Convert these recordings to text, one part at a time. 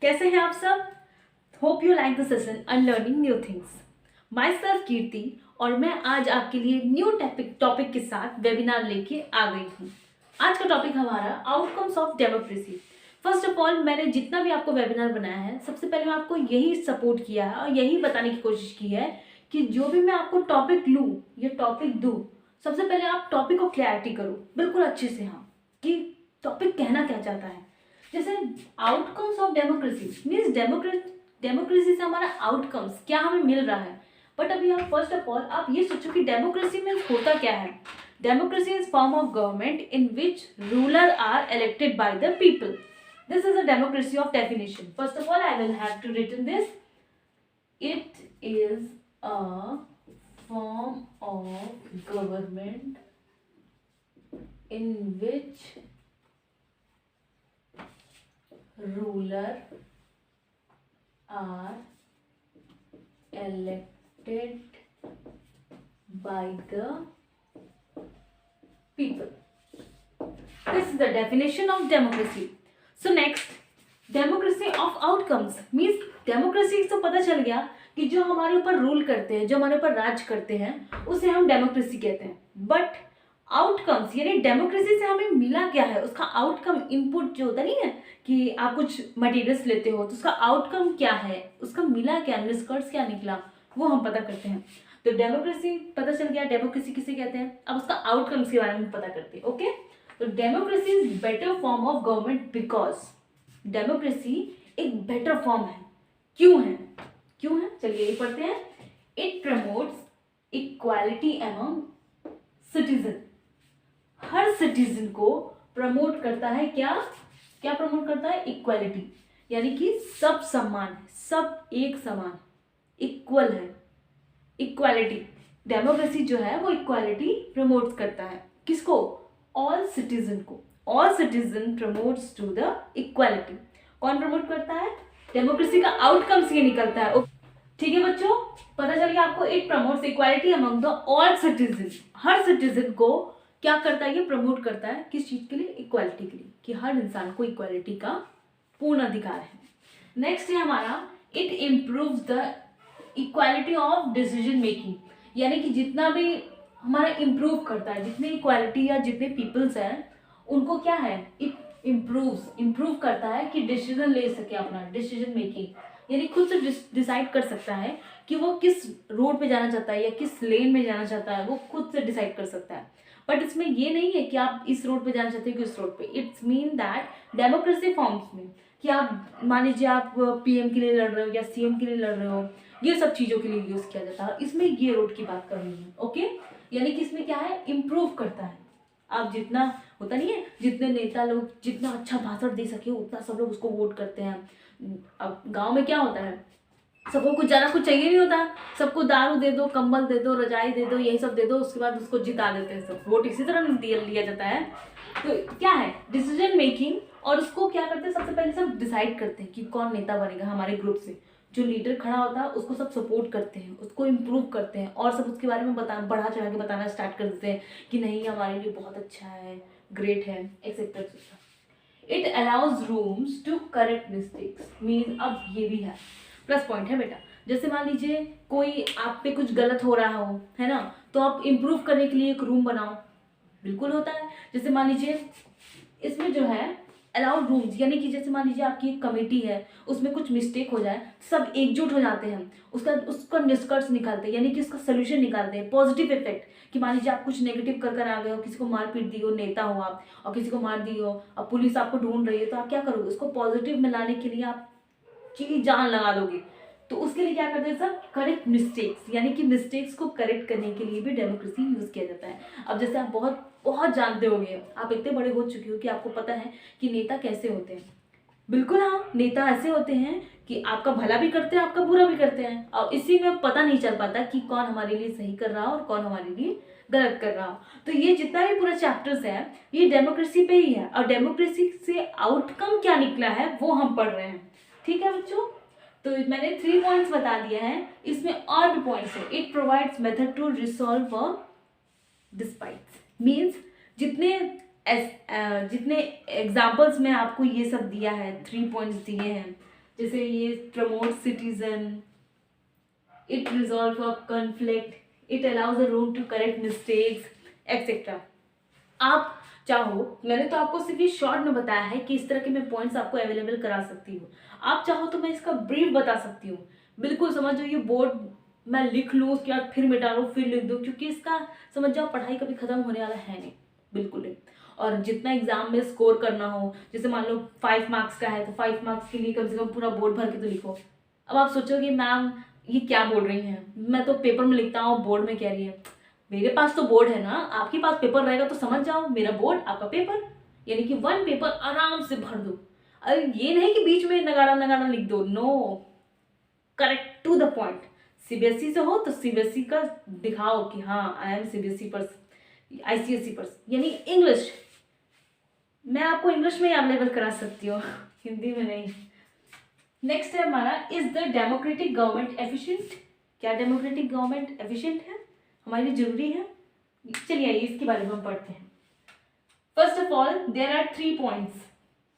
कैसे हैं आप सब? Hope you like the session and learning new things. Myself Kirti और मैं आज आपके लिए न्यू टॉपिक के साथ वेबिनार लेके आ गई हूँ। आज का टॉपिक हमारा outcomes of democracy. First of all, मैंने जितना भी आपको वेबिनार बनाया है, सबसे पहले मैं आपको यही सपोर्ट किया है और यही बताने की कोशिश की है कि जो भी मैं आपको टॉपिक लूँ या टॉपिक दूँ, सबसे पहले आप टॉपिक को क्लैरिटी करो बिल्कुल अच्छे से, हाँ, कि टॉपिक कहना क्या चाहता है। जैसे outcomes of democracy means democracy से हमारा आउटकम्स क्या हमें मिल रहा है। बट अभी आप फर्स्ट ऑफ ऑल आप ये सोचो कि डेमोक्रेसी मीन्स होता क्या है। Democracy is form of government in which ruler are elected by the people. This is a democracy of definition. First of all I will have to written this. It is a form of government in which ruler are elected by the people. This is the definition of democracy. So next, democracy of outcomes means democracy से पता चल गया कि जो हमारे ऊपर rule करते हैं, जो हमारे ऊपर राज करते हैं, उसे हम डेमोक्रेसी कहते हैं। बट आउटकम्स यानी डेमोक्रेसी से हमें मिला क्या है, उसका आउटकम इनपुट जो होता नहीं है कि आप कुछ मटेरियल्स लेते हो तो उसका आउटकम क्या है, उसका मिला क्या, निष्कर्ष क्या निकला, वो हम पता करते हैं। तो डेमोक्रेसी पता चल गया, डेमोक्रेसी किसे कहते हैं। अब उसका आउटकम्स के बारे में पता करते हैं। ओके, तो democracy is better form of government because democracy एक बेटर फॉर्म है। क्यों है? चलिए ये पढ़ते हैं। It promotes equality among citizen. Her citizen को प्रमोट करता है क्या प्रमोट करता है? इक्वालिटी, यानी कि सब समान है, सब एक समान, इक्वल है, इक्वालिटी। डेमोक्रेसी जो है वो इक्वालिटी प्रमोट करता है। किसको? ऑल सिटीजन को। All citizen promotes to the equality. कौन प्रमोट करता है? डेमोक्रेसी का आउटकम्स ये निकलता है। ठीक है बच्चों, पता चल गया आपको। It promotes equality among the all citizen. Her citizen को क्या करता है? ये प्रमोट करता है। किस चीज के लिए? इक्वालिटी के लिए, कि हर इंसान को इक्वालिटी का पूर्ण अधिकार है। नेक्स्ट है हमारा, it improves the equality of decision making, यानी कि जितना भी हमारा इम्प्रूव करता है, जितने इक्वालिटी या जितने पीपल्स हैं उनको क्या है? इट इम्प्रूव करता है कि डिसीजन ले सके, अपना डिसीजन मेकिंग, यानी खुद से डिसाइड कर सकता है कि वो किस रोड पे जाना चाहता है या किस लेन में जाना चाहता है, वो खुद से डिसाइड कर सकता है। बट इसमें ये नहीं है कि आप इस रोड पे जाना चाहते हो कि इस रोड पे। It's mean that democracy forms में कि आप मान लीजिए आप पीएम के लिए लड़ रहे हो या सीएम के लिए लड़ रहे हो, ये सब चीज़ों के लिए यूज़ किया जाता है। इसमें ये रोड की बात कर रही हूँ। ओके, यानी कि इसमें क्या है? इम्प्रूव करता है। आप जितना होता नहीं है, जितने नेता लोग जितना अच्छा भाषण दे सके उतना सब लोग उसको वोट करते हैं। अब गांव में क्या होता है, सबको कुछ ज़्यादा कुछ चाहिए नहीं होता, सबको दारू दे दो, कंबल दे दो, रजाई दे दो, यही सब दे दो, उसके बाद उसको जिता देते हैं सब। वोट इसी तरह लिया जाता है। तो क्या है? Decision making. और उसको क्या करते हैं? सबसे पहले सब डिसाइड करते हैं कि कौन नेता बनेगा हमारे ग्रुप से। जो लीडर खड़ा होता है उसको सब सपोर्ट करते हैं, उसको इम्प्रूव करते हैं और सब उसके बारे में बढ़ा चढ़ा के बताना स्टार्ट कर देते हैं कि नहीं हमारे लिए बहुत अच्छा है, ग्रेट है, etcetera etcetera. It allows rooms to correct mistakes mean, अब ये भी है प्लस पॉइंट है बेटा। जैसे मान लीजिए कोई आप पे कुछ गलत हो रहा हो, है ना, तो आप इम्प्रूव करने के लिए एक रूम बनाओ। बिल्कुल होता है। जैसे मान लीजिए इसमें जो है अलाउड रूम्स, यानी कि जैसे मान लीजिए आपकी एक कमेटी है, उसमें कुछ मिस्टेक हो जाए, सब एकजुट हो जाते हैं, उसका निष्कर्ष निकालते हैं, यानी कि उसका सोल्यूशन निकालते हैं, पॉजिटिव इफेक्ट। कि मान लीजिए आप कुछ नेगेटिव कर आ गए हो, किसी को मार पीट दी हो, नेता हो आप और किसी को मार दी हो, अब पुलिस आपको ढूंढ रही है, तो आप क्या करोगे? उसको पॉजिटिव में लाने के लिए आप की जान लगा दोगे। तो उसके लिए क्या करते हैं सब? करेक्ट मिस्टेक्स, यानी कि मिस्टेक्स को करेक्ट करने के लिए भी डेमोक्रेसी यूज किया जाता है। अब जैसे आप बहुत बहुत जानते होंगे, आप इतने बड़े हो चुके हो कि आपको पता है कि नेता कैसे होते हैं। बिल्कुल हाँ, नेता ऐसे होते हैं कि आपका भला भी करते हैं, आपका बुरा भी करते हैं, और इसी में पता नहीं चल पाता कि कौन हमारे लिए सही कर रहा हो और कौन हमारे लिए गलत कर रहा हो। तो ये जितना भी पूरा चैप्टर्स है ये डेमोक्रेसी पे ही है, और डेमोक्रेसी से आउटकम क्या निकला है वो हम पढ़ रहे हैं। ठीक है बच्चों, तो मैंने 3 पॉइंट्स बता दिए हैं, इसमें और भी पॉइंट्स है। It provides method to resolve disputes means जितने एग्जाम्पल्स में आपको ये सब दिया है, 3 पॉइंट्स दिए हैं, जैसे ये promote citizen, it resolve a conflict, it allows a room to correct mistakes etcetera. आप चाहो, मैंने तो आपको सिर्फ ये शॉर्ट में बताया है कि इस तरह के मैं पॉइंट्स आपको अवेलेबल करा सकती हूँ। आप चाहो तो मैं इसका ब्रीफ बता सकती हूँ। बिल्कुल समझ जाओ, ये बोर्ड मैं लिख लूँ उसके बाद फिर मिटा लूँ फिर लिख दूँ, क्योंकि इसका समझ जाओ पढ़ाई कभी खत्म होने वाला है नहीं, बिल्कुल नहीं। और जितना एग्जाम में स्कोर करना हो, जैसे मान लो 5 मार्क्स का है तो 5 मार्क्स के लिए कम से कम पूरा बोर्ड भर के तो लिखो। अब आप सोचोगे मैम ये क्या बोल रही हैं, मैं तो पेपर में लिखता हूँ बोर्ड में कह रही है। मेरे पास तो बोर्ड है ना, आपके पास पेपर रहेगा तो समझ जाओ, मेरा बोर्ड आपका पेपर, यानी कि 1 पेपर आराम से भर दो। अरे ये नहीं कि बीच में नगाड़ा नगाड़ा लिख दो, no, correct to the point. CBSE से हो तो सीबीएसई का दिखाओ कि हाँ I am CBSE person, ICSE person, यानी इंग्लिश मैं आपको इंग्लिश में ही अवेलेबल करा सकती हूँ, हिंदी में नहीं। नेक्स्ट है हमारा, is the democratic government efficient. क्या डेमोक्रेटिक गवर्नमेंट एफिशिएंट है, हमारे लिए जरूरी है? चलिए आइए इसके बारे में हम पढ़ते हैं। First of all there are 3 points,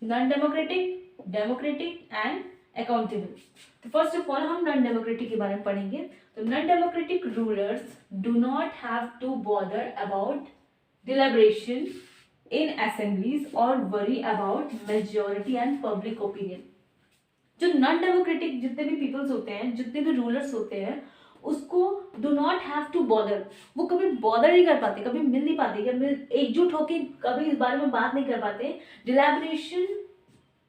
non democratic, democratic and accountable. तो फर्स्ट ऑफ ऑल हम नॉन डेमोक्रेटिक के बारे में पढ़ेंगे। तो non democratic rulers do not have to bother about deliberation in assemblies और worry about majority and public opinion. जो non democratic जितने भी पीपल्स होते हैं, जितने भी रूलर्स होते हैं, उसको do not have to bother, वो कभी बॉदर नहीं कर पाते, कभी मिल नहीं पाते, कभी एकजुट होकर कभी इस बारे में बात नहीं कर पाते। डिलिब्रेशन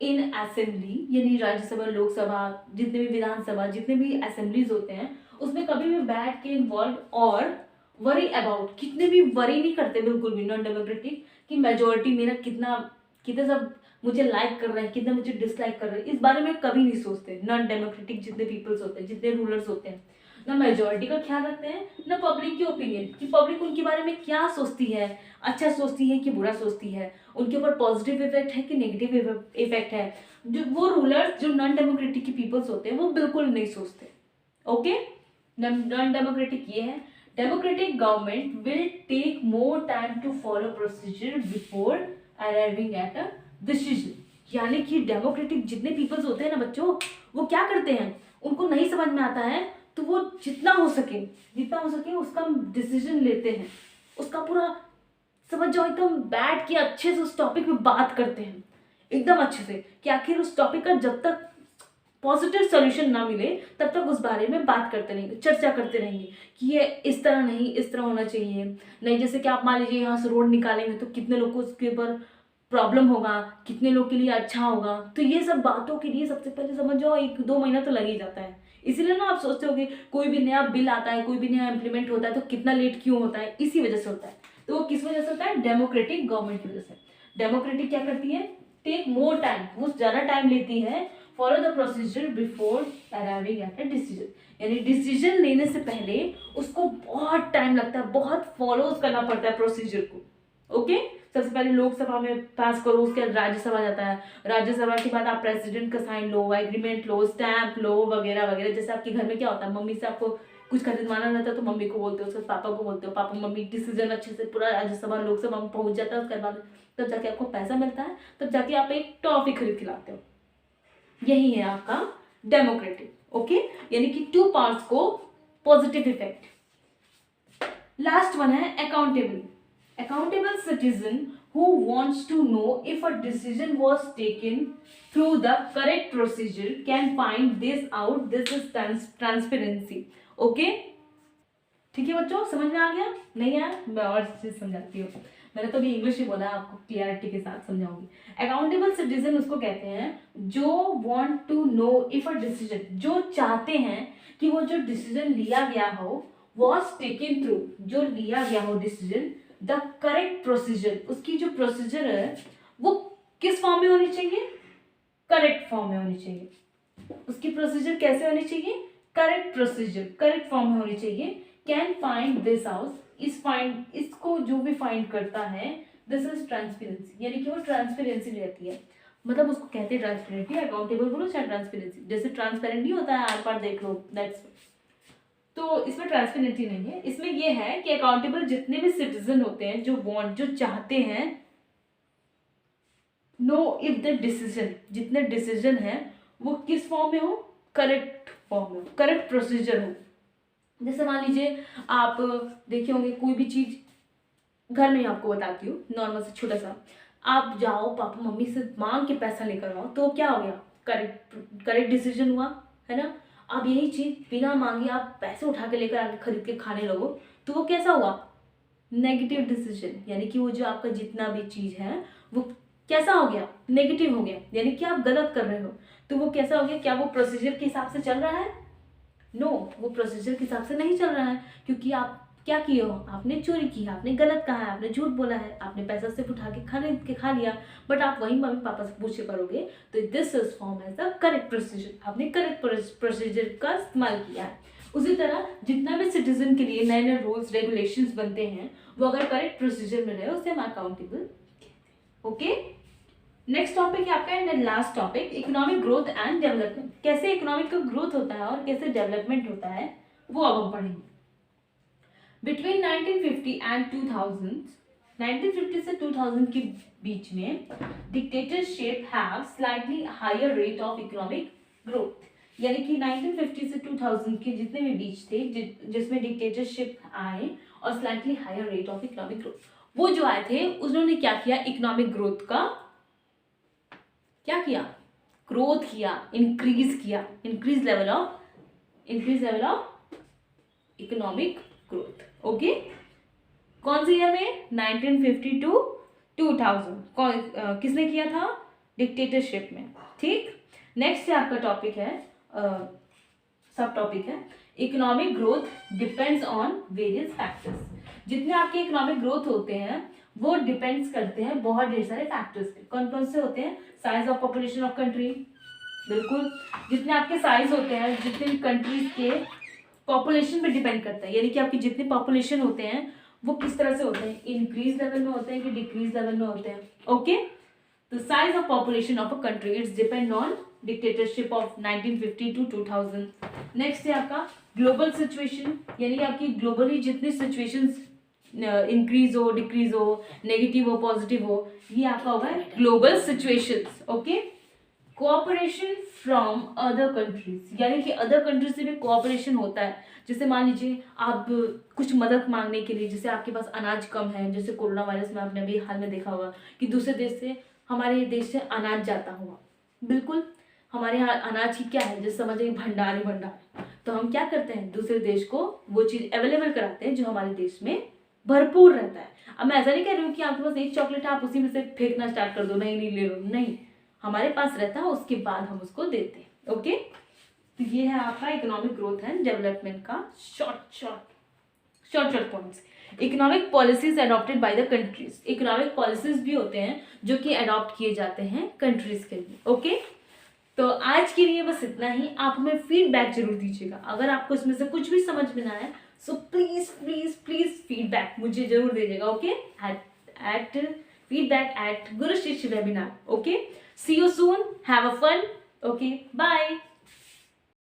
इन असेंबली यानी राज्यसभा, लोकसभा, जितने भी विधानसभा, जितने भी असेंबलीज होते हैं उसमें कभी भी बैठ के इन्वॉल्व, और वरी अबाउट, कितने भी वरी नहीं करते बिल्कुल भी नॉन डेमोक्रेटिक कि मेजोरिटी मेरा कितना, कितने सब मुझे लाइक कर रहे हैं, कितने मुझे डिसलाइक कर रहे हैं, इस बारे में कभी नहीं सोचते। नॉन डेमोक्रेटिक जितने पीपल्स होते हैं, जितने रूलर्स होते हैं, ना मेजोरिटी का ख्याल रखते हैं, ना पब्लिक की ओपिनियन कि पब्लिक उनके बारे में क्या सोचती है, अच्छा सोचती है कि बुरा सोचती है, उनके ऊपर पॉजिटिव इफेक्ट है कि नेगेटिव इफेक्ट है। जो वो रूलर्स, जो नॉन डेमोक्रेटिक की पीपल्स होते हैं, वो बिल्कुल नहीं सोचते। ओके, नॉन डेमोक्रेटिक ये है। Democratic government will take more time to follow procedure before arriving at a decision. यानी कि डेमोक्रेटिक जितने पीपल्स होते हैं ना बच्चों, वो क्या करते हैं, उनको नहीं समझ में आता है तो वो जितना हो सके उसका डिसीजन लेते हैं, उसका पूरा समझ जाओ एकदम बैठ के अच्छे से उस टॉपिक पे बात करते हैं, एकदम अच्छे से, कि आखिर उस टॉपिक का जब तक पॉजिटिव सॉल्यूशन ना मिले तब तक उस बारे में बात करते रहेंगे, चर्चा करते रहेंगे कि ये इस तरह नहीं, इस तरह होना चाहिए नहीं। जैसे कि आप मान लीजिए यहाँ से रोड निकालेंगे तो कितने लोग को उसके ऊपर प्रॉब्लम होगा, कितने लोग के लिए अच्छा होगा, तो ये सब बातों के लिए सबसे पहले समझ जाओ 1-2 महीना तो लग ही जाता है। इसीलिए ना आप सोचते हो कि कोई भी नया बिल आता है, कोई भी नया इम्प्लीमेंट होता है तो कितना लेट क्यों होता है, इसी वजह से होता है। तो वो किस वजह से होता है, डेमोक्रेटिक गवर्नमेंट की वजह से। डेमोक्रेटिक क्या करती है, टेक मोर टाइम, वो ज्यादा टाइम लेती है, follow the procedure before arriving at a decision, यानी डिसीजन लेने से पहले उसको बहुत टाइम लगता है, बहुत फॉलो करना पड़ता है प्रोसीजर को। ओके, सबसे पहले लोकसभा में पास करो, उसके बाद राज्यसभा जाता है, राज्यसभा के बाद आप प्रेसिडेंट का साइन लो, एग्रीमेंट लो, स्टैंप लो, वगैरह वगैरह। जैसे आपके घर में क्या होता है, मम्मी से आपको कुछ खरीदवाना रहता है तो मम्मी को बोलते हो, उसके पापा को बोलते हो, पापा मम्मी डिसीजन अच्छे से पूरा राज्यसभा लोकसभा में पहुंच जाता है, उसके बाद तब जाके आपको पैसा मिलता है, तब जाके आप एक टॉफी खरीद के लाते हो। यही है आपका डेमोक्रेटिक। ओके, यानी कि 2 पार्ट्स को पॉजिटिव इफेक्ट। लास्ट वन है accountable. Accountable citizen who wants to know if a decision was taken through the correct procedure can find this out. This is transparency. Okay? ठीक है बच्चों, समझ में आ गया? नहीं आया मैं और चीज समझाती हूँ। मैंने तो भी इंग्लिश ही बोला, आपको क्लियरिटी के साथ समझाऊंगी। अकाउंटेबल सिटीजन उसको कहते हैं जो want to know if a decision, जो चाहते हैं कि वो जो डिसीजन लिया गया हो was taken through, जो लिया गया हो डिसीजन, द करेक्ट प्रोसीजर, उसकी जो प्रोसीजर है वो किस फॉर्म में होनी चाहिए, करेक्ट फॉर्म में होनी चाहिए। उसकी प्रोसीजर कैसे होनी चाहिए, करेक्ट प्रोसीजर, करेक्ट फॉर्म में होनी चाहिए। कैन फाइंड दिस आउट, इसको जो भी फाइंड करता है, दिस इज ट्रांसपेरेंसी, यानी कि वो ट्रांसपेरेंसी रहती है, मतलब उसको कहते हैं ट्रांसपेरेंसी। अकाउंटेबल बोलो चाहे ट्रांसपेरेंसी, जैसे ट्रांसपेरेंट नहीं होता है आर पार देख लो, दैट्स। तो इसमें ट्रांसपेरेंसी नहीं है, इसमें ये है कि अकाउंटेबल जितने भी सिटीजन होते हैं जो वांट, जो चाहते हैं, नो इफ द डिसीजन, जितने डिसीजन है वो किस फॉर्म में हो, करेक्ट फॉर्म में हो, करेक्ट प्रोसीजर हो। जैसे मान लीजिए आप देखे होंगे कोई भी चीज़, घर में ही आपको बताती हूँ नॉर्मल से छोटा सा, आप जाओ पापा मम्मी से मांग के पैसा लेकर आओ, तो क्या हो गया, करेक्ट डिसीजन हुआ, है ना। अब यही चीज़ बिना मांगे आप पैसे उठा के लेकर आके खरीद के खाने लगो, तो वो कैसा हुआ, नेगेटिव डिसीजन, यानी कि वो जो आपका जितना भी चीज़ है वो कैसा हो गया, नेगेटिव हो गया, यानी कि आप गलत कर रहे हो। तो वो कैसा हो गया, क्या वो प्रोसीजर के हिसाब से चल रहा है, नो, वो प्रोसीजर के हिसाब से नहीं चल रहा है, क्योंकि आप क्या किए हो, आपने चोरी की है, आपने गलत कहा है, आपने झूठ बोला है, आपने पैसा सिर्फ उठा के खरीद के खा लिया, बट आप वही मम्मी पापा से पूछे करोगे तो this is form as the correct procedure, आपने करेक्ट प्रोसीजर का इस्तेमाल किया है। उसी तरह जितना भी सिटीजन के लिए नए नए रूल्स रेगुलेशंस बनते हैं, वो अगर करेक्ट प्रोसीजर में रहे उसे हम अकाउंटेबल। ओके, नेक्स्ट टॉपिक है आपका and last topic, economic growth and development. कैसे इकोनॉमिक का ग्रोथ होता है और कैसे डेवलपमेंट होता है वो अब हम पढ़ेंगे। बिटवीन 1950 एंड 2000, 1950 से 2000 के बीच में dictatorship have slightly higher rate of economic growth, यानी कि 1950 से 2000 के जितने भी बीच थे जिसमें डिक्टेटरशिप आए और slightly higher rate of economic growth, वो जो आए थे उन्होंने क्या किया, इकोनॉमिक ग्रोथ का क्या किया, ग्रोथ किया, इंक्रीज किया, increase level of economic growth. Okay, कौन से ईयर में, 1950 टू 2000, किसने किया था, डिक्टेटरशिप में। ठीक, नेक्स्ट आपका टॉपिक है, सब टॉपिक है, economic growth depends on various factors. जितने आपके इकोनॉमिक ग्रोथ होते हैं वो डिपेंड्स करते हैं बहुत ढेर सारे फैक्टर्स पे। कौन कौन से होते हैं, size of population of country, बिल्कुल, जितने आपके साइज होते हैं, जितने भी कंट्रीज के पॉपुलेशन पे डिपेंड करता है, यानी कि आपकी जितने पॉपुलेशन होते हैं वो किस तरह से होते हैं, इंक्रीज लेवल में होते हैं कि डिक्रीज लेवल में होते हैं। ओके, तो size of population of a country it's depend on dictatorship of 1950 to 2000। Next है आपका ग्लोबल सिचुएशन, यानी कि आपकी ग्लोबली जितनी सिचुएशंस इंक्रीज हो, डिक्रीज हो, नेगेटिव हो, पॉजिटिव हो, ये आपका होगा global situations. Okay, cooperation from other countries, यानी कि अदर कंट्रीज से भी कोऑपरेशन होता है। जैसे मान लीजिए आप कुछ मदद मांगने के लिए, जैसे आपके पास अनाज कम है, जैसे कोरोना वायरस में आपने अभी हाल में देखा होगा कि दूसरे देश से हमारे देश से अनाज जाता हुआ, बिल्कुल हमारे यहाँ अनाज की क्या है, जैसे समझिए भंडार ही भंडार, तो हम क्या करते हैं, दूसरे देश को वो चीज़ अवेलेबल कराते हैं जो हमारे देश में भरपूर रहता है। अब मैं ऐसा नहीं कह रही हूँ कि आपके पास एक चॉकलेट है आप उसी में से फेंकना स्टार्ट कर दो, नहीं ले लो, नहीं, हमारे पास रहता है उसके बाद हम उसको देते हैं। ओके, तो ये है आपका इकोनॉमिक ग्रोथ एंड डेवलपमेंट का short points. Economic policies adopted by the countries, economic policies भी होते हैं जो कि अडॉप्ट किए जाते हैं कंट्रीज के लिए। ओके, तो आज के लिए बस इतना ही। आप हमें फीडबैक जरूर दीजिएगा, अगर आपको इसमें से कुछ भी समझ में ना आए so please please please feedback मुझे जरूर दीजिएगा। Okay, at feedback@Guru Shishya Webinar. Okay, see you soon, have a fun. Okay, bye.